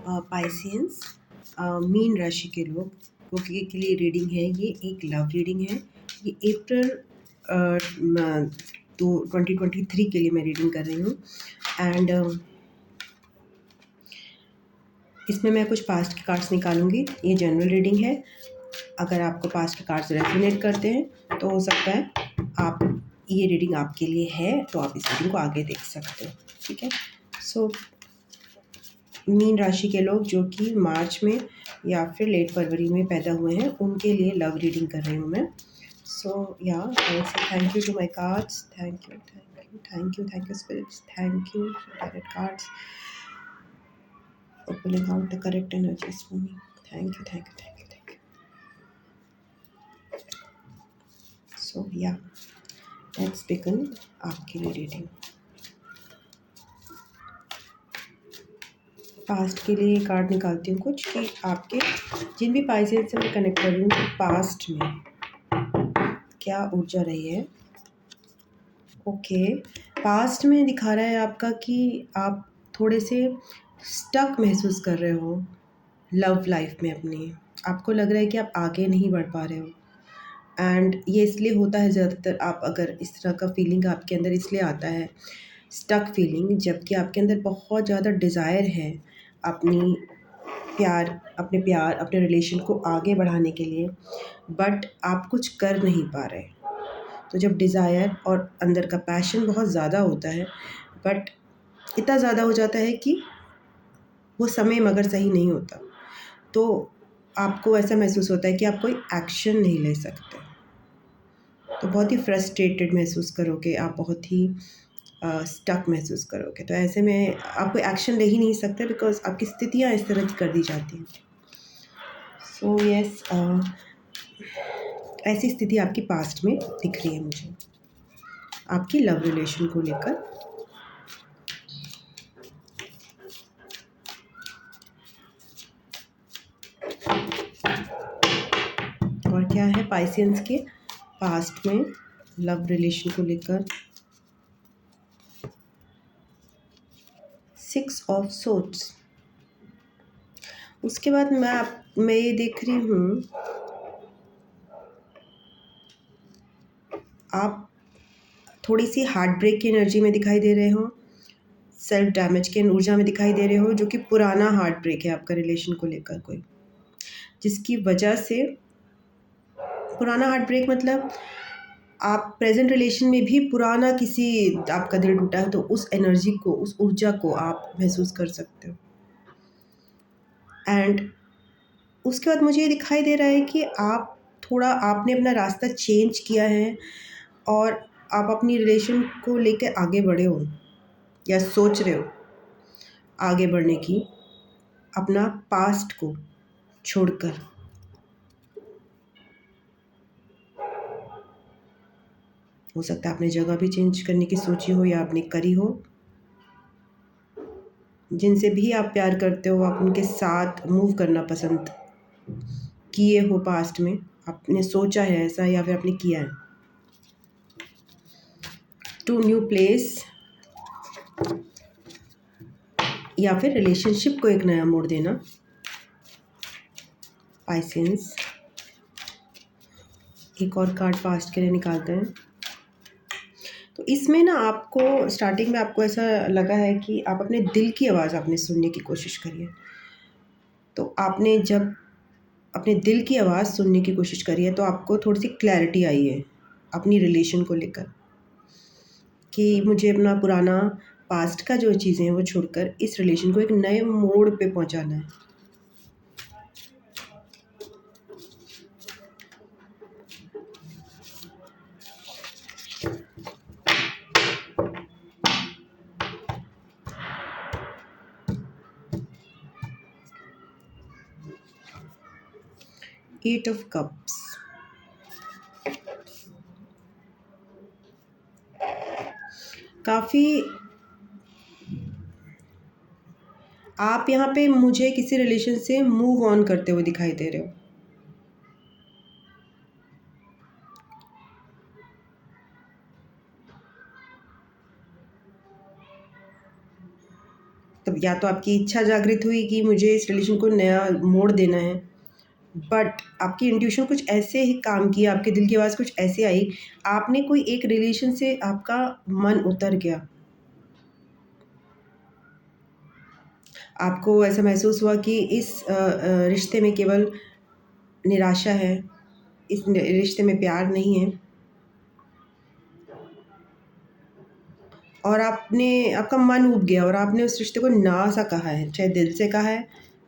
Pisceans, mean राशि के लोग के लिए रीडिंग है। ये एक लव रीडिंग है। ये अप्रैल 2023 के लिए मैं रीडिंग कर रही हूँ। एंड इसमें मैं कुछ पास्ट के कार्ड्स निकालूंगी। ये जनरल रीडिंग है। अगर आपको पास्ट के कार्ड्स रेजोनेट करते हैं तो हो सकता है आप ये रीडिंग आपके लिए है, तो आप इस रीडिंग को आगे देख सकते हो। ठीक है। सो मीन राशि के लोग जो कि मार्च में या फिर लेट फरवरी में पैदा हुए हैं, उनके लिए लव रीडिंग कर रही हूँ मैं। So yeah thank you to my cards. Thank you, thank you, thank you, thank you spirits, thank you tarot cards for pulling out the correct energies for me. Thank you, thank you, thank you, thank you. So yeah, let's begin आपके लिए reading. Past के लिए card निकालती हूँ कुछ कि आपके जिन भी पाइसेस से मैं कनेक्ट कर रही हूँ, पास्ट में क्या ऊर्जा रही है। ओके, पास्ट में दिखा रहा है आपका कि आप थोड़े से स्टक महसूस कर रहे हो लव लाइफ में अपनी। आपको लग रहा है कि आप आगे नहीं बढ़ पा रहे हो। एंड ये इसलिए होता है ज़्यादातर, आप अगर इस तरह का फीलिंग आपके अंदर इसलिए आता है, स्टक फीलिंग, जबकि आपके अंदर बहुत ज़्यादा डिज़ायर है अपने प्यार अपने रिलेशन को आगे बढ़ाने के लिए, बट आप कुछ कर नहीं पा रहे। तो जब डिज़ायर और अंदर का पैशन बहुत ज़्यादा होता है, बट इतना ज़्यादा हो जाता है कि वो समय मगर सही नहीं होता, तो आपको ऐसा महसूस होता है कि आप कोई एक्शन नहीं ले सकते। तो बहुत ही फ्रस्ट्रेटेड महसूस करोगे आप, बहुत ही स्टक महसूस करोगे। तो ऐसे में आप कोई एक्शन ले ही नहीं सकते, बिकॉज आपकी स्थितियाँ इस तरह की कर दी जाती हैं। सो यस, ऐसी स्थिति आपकी पास्ट में दिख रही है मुझे, आपकी लव रिलेशन को लेकर। और क्या है पाइसियंस के पास्ट में लव रिलेशन को लेकर। 6 ऑफ सोर्ड्स। उसके बाद मैं ये देख रही हूँ, आप थोड़ी सी हार्ट ब्रेक की एनर्जी में दिखाई दे रहे हो, सेल्फ डैमेज की ऊर्जा में दिखाई दे रहे हो, जो कि पुराना हार्ट ब्रेक है आपका रिलेशन को लेकर कोई, जिसकी वजह से पुराना हार्ट ब्रेक मतलब आप प्रेजेंट रिलेशन में भी पुराना किसी आपका दिल टूटा है, तो उस एनर्जी को, उस ऊर्जा को आप महसूस कर सकते हो। एंड उसके बाद मुझे ये दिखाई दे रहा है कि आपने अपना रास्ता चेंज किया है और आप अपनी रिलेशन को लेकर आगे बढ़े हो या सोच रहे हो आगे बढ़ने की, अपना पास्ट को छोड़कर। हो सकता है आपने जगह भी चेंज करने की सोची हो या आपने करी हो। जिनसे भी आप प्यार करते हो, आप उनके साथ मूव करना पसंद किए हो पास्ट में, आपने सोचा है ऐसा या फिर आपने किया है। टू न्यू प्लेस या फिर रिलेशनशिप को एक नया मोड़ देना। पाइसेंस, एक और कार्ड पास्ट के लिए निकालते हैं। तो इसमें ना आपको स्टार्टिंग में आपको ऐसा लगा है कि आप अपने दिल की आवाज़ आपने सुनने की कोशिश करी है। तो आपने जब अपने दिल की आवाज़ सुनने की कोशिश करी है, तो आपको थोड़ी सी क्लैरिटी आई है अपनी रिलेशन को लेकर कि मुझे अपना पुराना पास्ट का जो चीज़ें हैं वो छोड़कर इस रिलेशन को एक नए मोड़ पे पहुंचाना है। Eight of cups. काफ़ी आप यहाँ पे मुझे किसी रिलेशन से मूव ऑन करते हुए दिखाई दे रहे हो। या तो आपकी इच्छा जागृत हुई कि मुझे इस रिलेशन को नया मोड़ देना है, बट आपकी इंट्यूशन कुछ ऐसे ही काम किया, आपके दिल की आवाज़ कुछ ऐसे आई, आपने कोई एक रिलेशन से आपका मन उतर गया, आपको ऐसा महसूस हुआ कि इस रिश्ते में केवल निराशा है, इस रिश्ते में प्यार नहीं है, और आपका मन ऊब गया और आपने उस रिश्ते को ना सा कहा है, चाहे दिल से कहा है,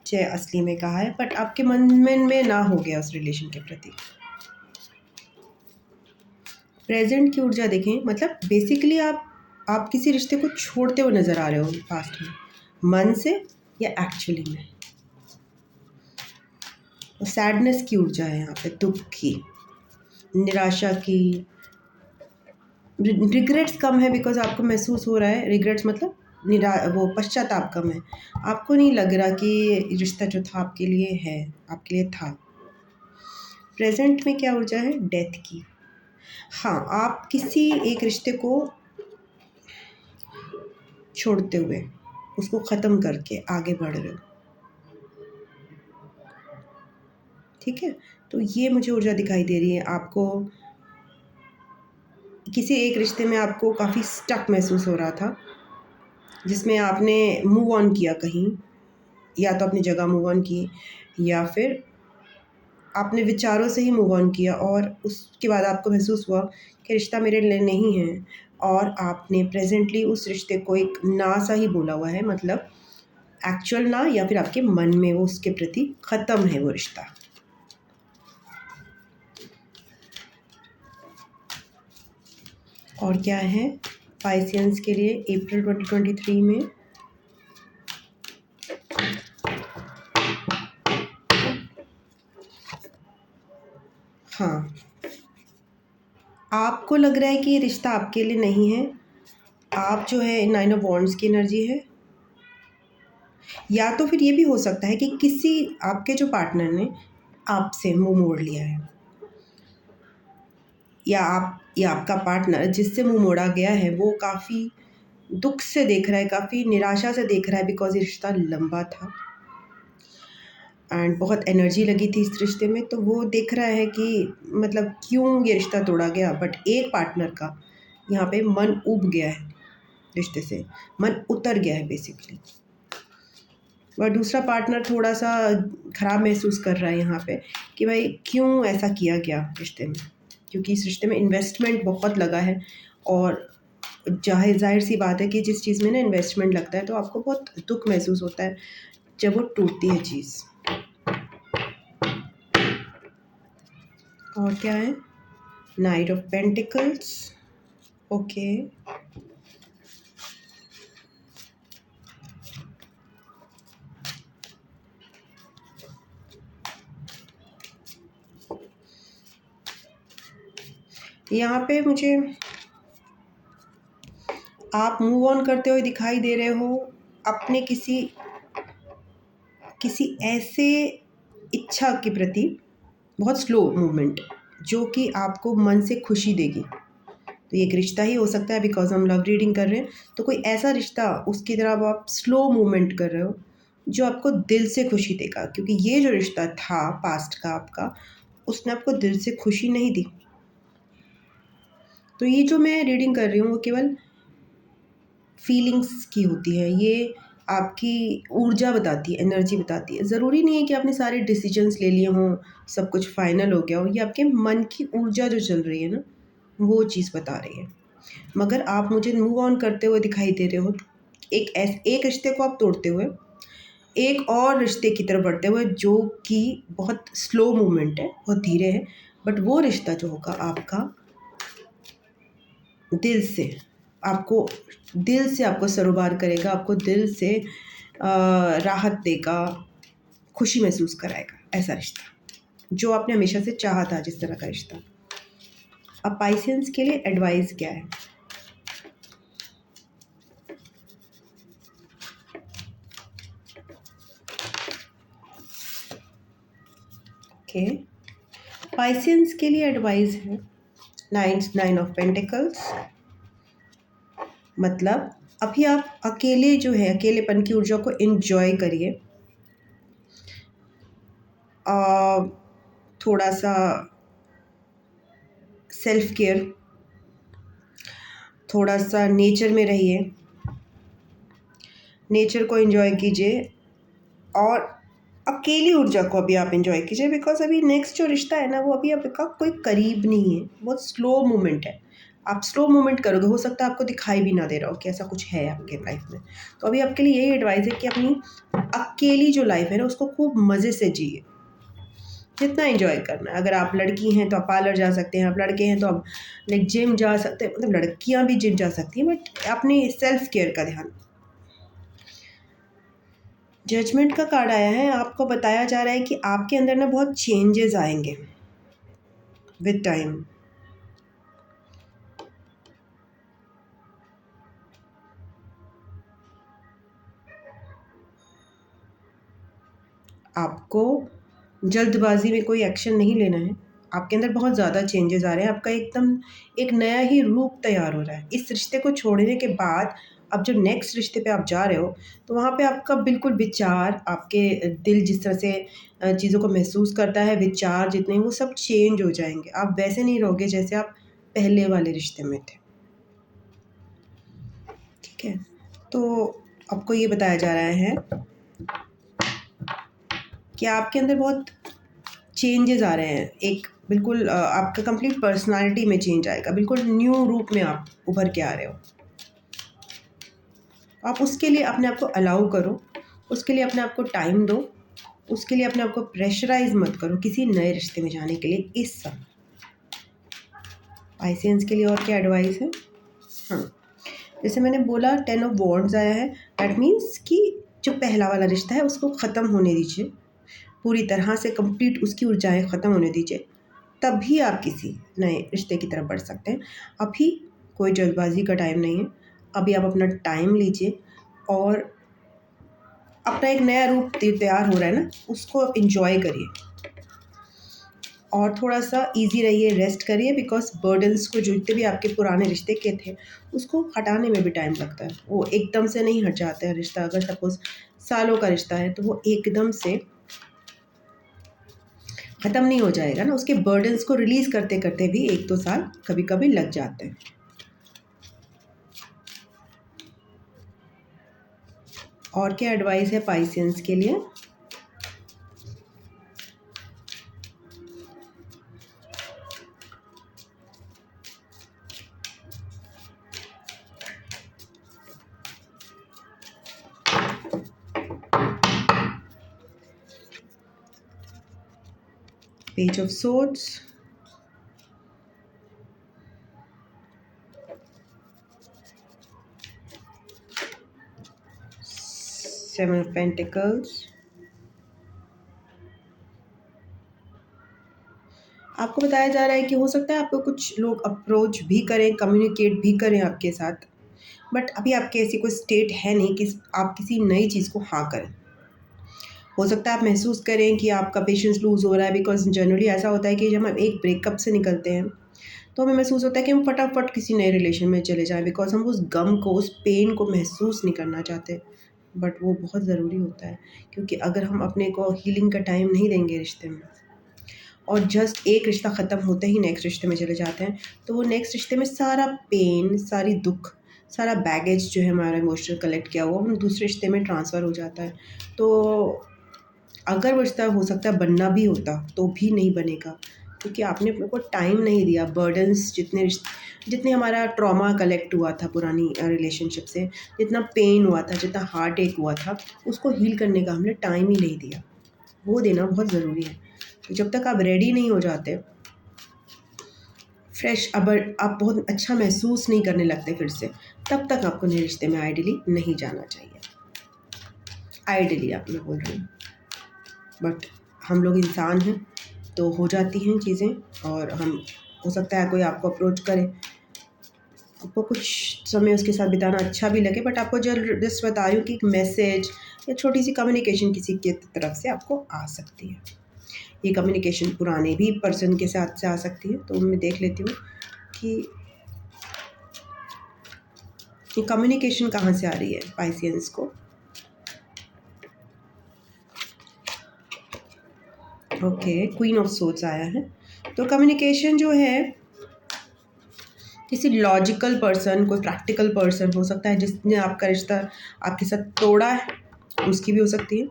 चाहे असली में कहा है, बट आपके मन में ना हो गया उस रिलेशन के प्रति। प्रेजेंट की ऊर्जा देखें, मतलब बेसिकली आप किसी रिश्ते को छोड़ते हुए नज़र आ रहे हो पास्ट में, मन से या एक्चुअली में। सैडनेस की ऊर्जा है यहाँ पे, दुख की, निराशा की, रिग्रेट्स कम है बिकॉज आपको महसूस हो रहा है, रिग्रेट्स मतलब वो पश्चाताप कम है, आपको नहीं लग रहा कि रिश्ता जो था आपके लिए है, आपके लिए था। प्रेजेंट में क्या ऊर्जा है? डेथ की। हाँ, आप किसी एक रिश्ते को छोड़ते हुए, उसको ख़त्म करके आगे बढ़ रहे हो, ठीक है। तो ये मुझे ऊर्जा दिखाई दे रही है। आपको किसी एक रिश्ते में आपको काफ़ी स्टक महसूस हो रहा था, जिसमें आपने मूव ऑन किया कहीं, या तो अपनी जगह मूव ऑन की, या फिर आपने विचारों से ही मूव ऑन किया, और उसके बाद आपको महसूस हुआ कि रिश्ता मेरे लिए नहीं है, और आपने प्रेजेंटली उस रिश्ते को एक ना सा ही बोला हुआ है, मतलब एक्चुअल ना, या फिर आपके मन में वो उसके प्रति ख़त्म है वो रिश्ता। और क्या है पाइसियंस के लिए अप्रैल 2023 में? हाँ, आपको लग रहा है कि ये रिश्ता आपके लिए नहीं है, आप जो है 9 ऑफ वॉन्ड्स की एनर्जी है, या तो फिर ये भी हो सकता है कि किसी आपके जो पार्टनर ने आपसे मुंह मोड़ लिया है, या आपका पार्टनर जिससे मुंह मोड़ा गया है वो काफ़ी दुख से देख रहा है, काफ़ी निराशा से देख रहा है, बिकॉज ये रिश्ता लंबा था एंड बहुत एनर्जी लगी थी इस रिश्ते में, तो वो देख रहा है कि मतलब क्यों ये रिश्ता तोड़ा गया। बट एक पार्टनर का यहाँ पे मन ऊब गया है, रिश्ते से मन उतर गया है बेसिकली, और दूसरा पार्टनर थोड़ा सा ख़राब महसूस कर रहा है यहाँ पे कि भाई क्यों ऐसा किया गया रिश्ते में, क्योंकि इस रिश्ते में इन्वेस्टमेंट बहुत लगा है, और जाहिर सी बात है कि जिस चीज़ में ना इन्वेस्टमेंट लगता है तो आपको बहुत दुख महसूस होता है जब वो टूटती है चीज़। और क्या है? Night of pentacles. ओके, यहाँ पे मुझे आप मूव ऑन करते हुए दिखाई दे रहे हो अपने किसी ऐसे इच्छा के प्रति, बहुत स्लो मूवमेंट, जो कि आपको मन से खुशी देगी। तो ये एक रिश्ता ही हो सकता है, बिकॉज हम लव रीडिंग कर रहे हैं, तो कोई ऐसा रिश्ता उसकी तरफ आप स्लो मूवमेंट कर रहे हो जो आपको दिल से खुशी देगा, क्योंकि ये जो रिश्ता था पास्ट का आपका, उसने आपको दिल से खुशी नहीं दी। तो ये जो मैं रीडिंग कर रही हूँ वो केवल फीलिंग्स की होती है, ये आपकी ऊर्जा बताती है, एनर्जी बताती है। ज़रूरी नहीं है कि आपने सारे डिसीजंस ले लिए हों, सब कुछ फाइनल हो गया हो, ये आपके मन की ऊर्जा जो चल रही है ना, वो चीज़ बता रही है। मगर आप मुझे मूव ऑन करते हुए दिखाई दे रहे हो, एक रिश्ते को आप तोड़ते हुए एक और रिश्ते की तरफ बढ़ते हुए, जो कि बहुत स्लो मूवमेंट है, बहुत धीरे है, बट वो रिश्ता जो होगा आपका दिल से, आपको दिल से आपको सरोबार करेगा, आपको दिल से राहत देगा, खुशी महसूस कराएगा, ऐसा रिश्ता जो आपने हमेशा से चाहा था, जिस तरह का रिश्ता। अब पाइसेंस के लिए एडवाइस क्या है? ओके, पाइसेंस के लिए एडवाइस है नाइन ऑफ पेंटिकल्स, मतलब अभी आप अकेले जो है, अकेलेपन की ऊर्जा को एंजॉय करिए। थोड़ा सा सेल्फ केयर, थोड़ा सा नेचर में रहिए, नेचर को एंजॉय कीजिए और अकेली ऊर्जा को अभी आप एंजॉय कीजिए। बिकॉज अभी नेक्स्ट जो रिश्ता है ना, वो अभी आपका कोई करीब नहीं है, बहुत स्लो मूवमेंट है। आप स्लो मूवमेंट करोगे, हो सकता है आपको दिखाई भी ना दे रहा हो कि ऐसा कुछ है आपके लाइफ में। तो अभी आपके लिए यही एडवाइस है कि अपनी अकेली जो लाइफ है ना, उसको खूब मज़े से जिए, जितना एंजॉय करना है। अगर आप लड़की हैं तो आप पार्लर जा सकते हैं, आप लड़के हैं तो आप लाइक जिम जा सकते हैं, मतलब लड़कियां भी जिम जा सकती हैं, बट अपनी सेल्फ केयर का ध्यान। जजमेंट का कार्ड आया है, आपको बताया जा रहा है कि आपके अंदर ना बहुत चेंजेस आएंगे विद टाइम। आपको जल्दबाजी में कोई एक्शन नहीं लेना है। आपके अंदर बहुत ज़्यादा चेंजेस आ रहे हैं, आपका एकदम एक नया ही रूप तैयार हो रहा है। इस रिश्ते को छोड़ने के बाद अब जो नेक्स्ट रिश्ते पे आप जा रहे हो, तो वहाँ पे आपका बिल्कुल विचार, आपके दिल जिस तरह से चीज़ों को महसूस करता है, विचार जितने वो सब चेंज हो जाएंगे। आप वैसे नहीं रहोगे जैसे आप पहले वाले रिश्ते में थे। ठीक है, तो आपको ये बताया जा रहा है कि आपके अंदर बहुत चेंजेस आ रहे हैं। एक बिल्कुल आपका कंप्लीट पर्सनालिटी में चेंज आएगा, बिल्कुल न्यू रूप में आप उभर के आ रहे हो। आप उसके लिए अपने आप को अलाउ करो, उसके लिए अपने आप को टाइम दो, उसके लिए अपने आप को प्रेशराइज मत करो किसी नए रिश्ते में जाने के लिए इस समय। पाइसेंस के लिए और क्या एडवाइस है? हाँ, जैसे मैंने बोला 10 ऑफ वॉन्ड्स आया है, दैट मीन्स कि जो पहला वाला रिश्ता है उसको ख़त्म होने दीजिए, पूरी तरह से कंप्लीट उसकी ऊर्जाएं ख़त्म होने दीजिए, तभी आप किसी नए रिश्ते की तरफ बढ़ सकते हैं। अभी कोई जल्दबाजी का टाइम नहीं है, अभी आप अपना टाइम लीजिए और अपना एक नया रूप तैयार हो रहा है ना, उसको आप इंजॉय करिए और थोड़ा सा इजी रहिए, रेस्ट करिए। बिकॉज बर्डन्स को, जो जितने भी आपके पुराने रिश्ते के थे, उसको हटाने में भी टाइम लगता है। वो एकदम से नहीं हट जाता है रिश्ता। अगर सपोज़ सालों का रिश्ता है तो वो एकदम से ख़त्म नहीं हो जाएगा ना, उसके बर्डन्स को रिलीज़ करते करते भी 1-2 साल कभी कभी लग जाते हैं। और क्या एडवाइस है पाइसेंस के लिए? Page of swords, 7 of pentacles. आपको बताया जा रहा है कि हो सकता है आपको कुछ लोग अप्रोच भी करें, कम्युनिकेट भी करें आपके साथ, बट अभी आपकी ऐसी कोई स्टेट है नहीं कि आप किसी नई चीज़ को हाँ करें। हो सकता है आप महसूस करें कि आपका पेशेंस लूज़ हो रहा है। बिकॉज जनरली ऐसा होता है कि जब हम एक ब्रेकअप से निकलते हैं तो हमें महसूस होता है कि हम फटाफट किसी नए रिलेशन में चले जाएं, बिकॉज हम उस गम को, उस पेन को महसूस नहीं करना चाहते। बट वो बहुत ज़रूरी होता है, क्योंकि अगर हम अपने को हीलिंग का टाइम नहीं देंगे रिश्ते में और जस्ट एक रिश्ता ख़त्म होते ही नेक्स्ट रिश्ते में चले जाते हैं, तो वो नेक्स्ट रिश्ते में सारा पेन, सारी दुख, सारा बैगेज जो है हमारा इमोशनल कलेक्ट किया हुआ, वो दूसरे रिश्ते में ट्रांसफ़र हो जाता है। तो अगर वो रिश्ता हो सकता है बनना भी होता तो भी नहीं बनेगा, क्योंकि आपने अपने को टाइम नहीं दिया। बर्डन्स जितने हमारा ट्रॉमा कलेक्ट हुआ था पुरानी रिलेशनशिप से, जितना पेन हुआ था, जितना हार्ट एक हुआ था, उसको हील करने का हमने टाइम ही नहीं दिया। वो देना बहुत ज़रूरी है। तो जब तक आप रेडी नहीं हो जाते फ्रेश, अब आप बहुत अच्छा महसूस नहीं करने लगते फिर से, तब तक आपको नए रिश्ते में आइडियली नहीं जाना चाहिए। आइडियली आप मैं बोल रही हूँ, बट हम लोग इंसान हैं तो हो जाती हैं चीज़ें। और हम, हो सकता है कोई आपको अप्रोच करे, आपको कुछ समय उसके साथ बिताना अच्छा भी लगे, बट आपको जस्ट बता रही हूँ कि एक मैसेज या छोटी सी कम्युनिकेशन किसी के तरफ से आपको आ सकती है। ये कम्युनिकेशन पुराने भी पर्सन के साथ से आ सकती है। तो मैं देख लेती हूँ कि ये कम्युनिकेशन कहाँ से आ रही है पाइसियंस को? ओके, क्वीन ऑफ सोर्ड्स आया है। तो कम्युनिकेशन जो है किसी लॉजिकल पर्सन, कोई प्रैक्टिकल पर्सन हो सकता है जिसने आपका रिश्ता आपके साथ तोड़ा है, उसकी भी हो सकती है।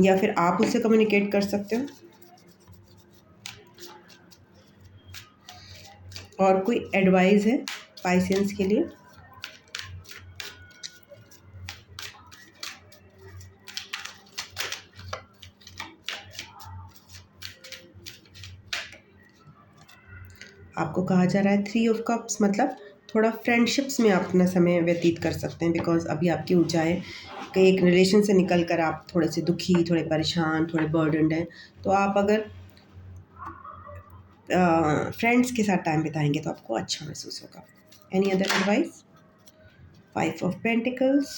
या फिर आप उससे कम्युनिकेट कर सकते हो। और कोई एडवाइस है पाइसियंस के लिए? आपको कहा जा रहा है 3 ऑफ कप्स, मतलब थोड़ा फ्रेंडशिप्स में आप अपना समय व्यतीत कर सकते हैं, बिकॉज अभी आपकी ऊर्जाएं कि एक रिलेशन से निकल कर आप थोड़े से दुखी, थोड़े परेशान, थोड़े बर्डनड हैं। तो आप अगर फ्रेंड्स के साथ टाइम बिताएंगे तो आपको अच्छा महसूस होगा। Any other advice? 5 of pentacles.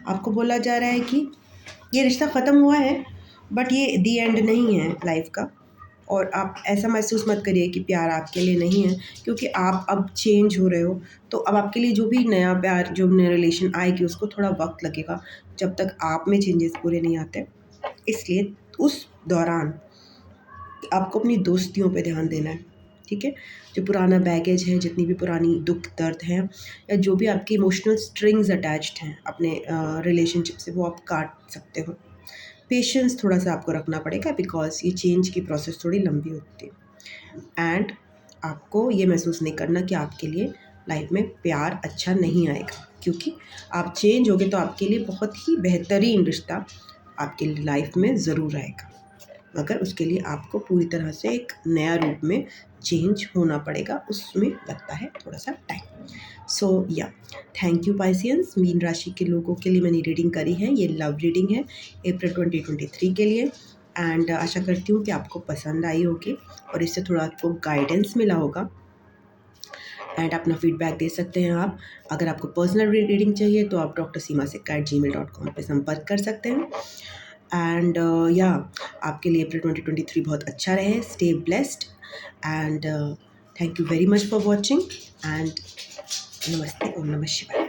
आपको बोला जा रहा है कि ये रिश्ता ख़त्म हुआ है, बट ये दी एंड नहीं है लाइफ का। और आप ऐसा महसूस मत करिए कि प्यार आपके लिए नहीं है, क्योंकि आप अब चेंज हो रहे हो। तो अब आपके लिए जो भी नया प्यार, जो नया रिलेशन आएगी, उसको थोड़ा वक्त लगेगा जब तक आप में चेंजेस पूरे नहीं आते। इसलिए उस दौरान आपको अपनी दोस्तियों पे ध्यान देना है, ठीक है? जो पुराना बैगेज है, जितनी भी पुरानी दुख दर्द हैं, या जो भी आपकी इमोशनल स्ट्रिंग्स अटैच्ड हैं अपने रिलेशनशिप से, वो आप काट सकते हो। पेशेंस थोड़ा सा आपको रखना पड़ेगा, बिकॉज ये चेंज की प्रोसेस थोड़ी लंबी होती है। एंड आपको ये महसूस नहीं करना कि आपके लिए लाइफ में प्यार अच्छा नहीं आएगा, क्योंकि आप चेंज होगे तो आपके लिए बहुत ही बेहतरीन रिश्ता आपके लाइफ में ज़रूर आएगा, मगर उसके लिए आपको पूरी तरह से एक नया रूप में चेंज होना पड़ेगा, उसमें लगता है थोड़ा सा time. So yeah thank you Pisceans. Mean राशि के लोगों के लिए मैंने रीडिंग करी है, ये लव रीडिंग है अप्रैल 2023 के लिए। एंड आशा करती हूँ कि आपको पसंद आई होगी और इससे थोड़ा आपको गाइडेंस मिला होगा। एंड अपना फीडबैक दे सकते हैं आप। अगर आपको पर्सनल रीडिंग चाहिए तो आप drsimasica@gmail.com पे संपर्क कर सकते हैं। एंड या आपके लिए अप्रैल 2023 बहुत अच्छा रहे। Stay blessed and thank you very much for watching and नमस्ते। ओम नमः शिवाय।